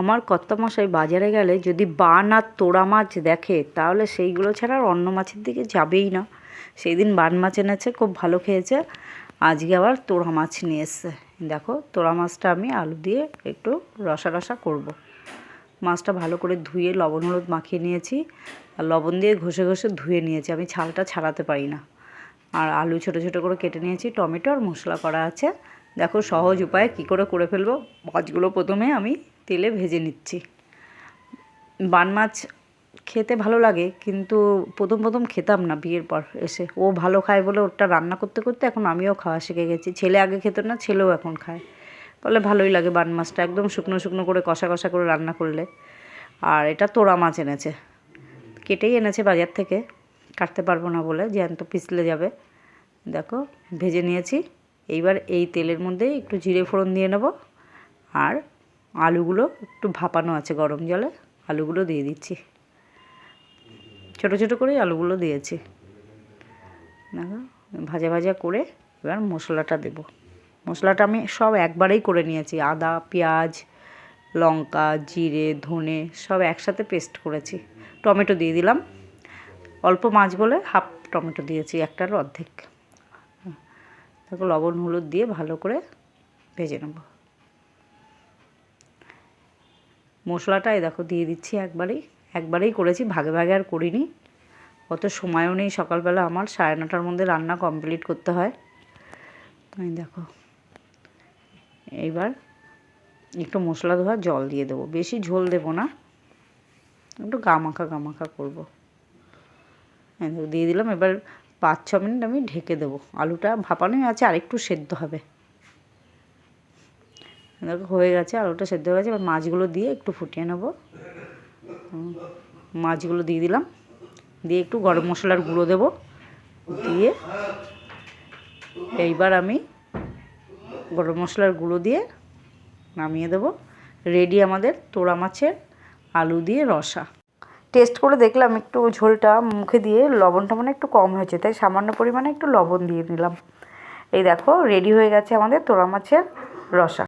আমার কর্তামশাই বাজারে গেলে যদি বান আর তোড়া মাছ দেখে তাহলে সেইগুলো ছাড়া আর অন্য মাছের দিকে যাবেই না। সেই দিন বান মাছ এনেছে, খুব ভালো খেয়েছে। আজকে আবার তোড়া মাছ নিয়ে এসছে। দেখো, তোড়া মাছটা আমি আলু দিয়ে একটু রসা রসা করব। মাছটা ভালো করে ধুয়ে লবণ হলুদ মাখিয়ে নিয়েছি, আর লবণ দিয়ে ঘষে ঘষে ধুয়ে নিয়েছি। আমি ছালটা ছাড়াতে পারি না। আর আলু ছোটো ছোটো করে কেটে নিয়েছি, টমেটো আর মশলা করা আছে। দেখো সহজ উপায়ে কী করে ফেলবো। মাছগুলো প্রথমে আমি তেলে ভেজে নিচ্ছি। বান মাছ খেতে ভালো লাগে, কিন্তু প্রথম খেতাম না। বিয়ের পর এসে ও ভালো খায় বলে ওটা রান্না করতে করতে এখন আমিও খাওয়া শিখে গেছি। ছেলে আগে খেত না, ছেলেও এখন খায়, বলে ভালোই লাগে বান মাছটা, একদম শুকনো শুকনো করে কষা কষা করে রান্না করলে। আর এটা তোড়া মাছ এনেছে, কেটেই এনেছে বাজার থেকে, কাটতে পারবো না বলে, জ্যান্ত পিছলে যাবে। দেখো ভেজে নিয়েছি। এইবার এই তেলের মধ্যে একটু জিরে ফোড়ন দিয়ে নেব, আর আলুগুলো একটু ভাপানো আছে গরম জলে, আলুগুলো দিয়ে দিচ্ছি। ছোটো ছোটো করেই আলুগুলো দিয়েছি। দেখো ভাজা ভাজা করে এবার মশলাটা দেব। মশলাটা আমি সব একবারেই করে নিয়েছি। আদা, পেঁয়াজ, লঙ্কা, জিরে, ধনে সব একসাথে পেস্ট করেছি। টমেটো দিয়ে দিলাম, অল্প মাছ বলে হাফ টমেটো দিয়েছি, একটার অর্ধেক। দেখো লবণ হলুদ দিয়ে ভালো করে ভেজে নেব। মশলাটাই দেখো দিয়ে দিচ্ছি একবারেই করেছি, ভাগে ভাগে আর করিনি। অত সময়ও নেই, সকালবেলা আমার 9:30টার মধ্যে রান্না কমপ্লিট করতে হয়। দেখো এইবার একটু মশলা ধোয়া জল দিয়ে দেবো, বেশি ঝোল দেবো না, একটু গামাখা করবো। দিয়ে দিলাম। এবার 5-6 মিনিট আমি ঢেকে দেবো। আলুটা ভাপানোই আছে, আরেকটু সেদ্ধ হবে। দেখো হয়ে গেছে, আলুটা সেদ্ধ হয়ে গেছে। এবার মাছগুলো দিয়ে একটু ফুটিয়ে নেব। মাছগুলো দিয়ে দিলাম, দিয়ে একটু গরম মশলার গুঁড়ো দেব, দিয়ে এইবার আমি গরম মশলার গুঁড়ো দিয়ে নামিয়ে দেব। রেডি আমাদের তোড়া মাছের আলু দিয়ে রসা। টেস্ট করে দেখলাম একটু ঝোলটা মুখে দিয়ে লবণটা মানে একটু কম হয়েছে, তাই সামান্য পরিমাণে একটু লবণ দিয়ে নিলাম। এই দেখো রেডি হয়ে গেছে আমাদের তোড়া মাছের রসা।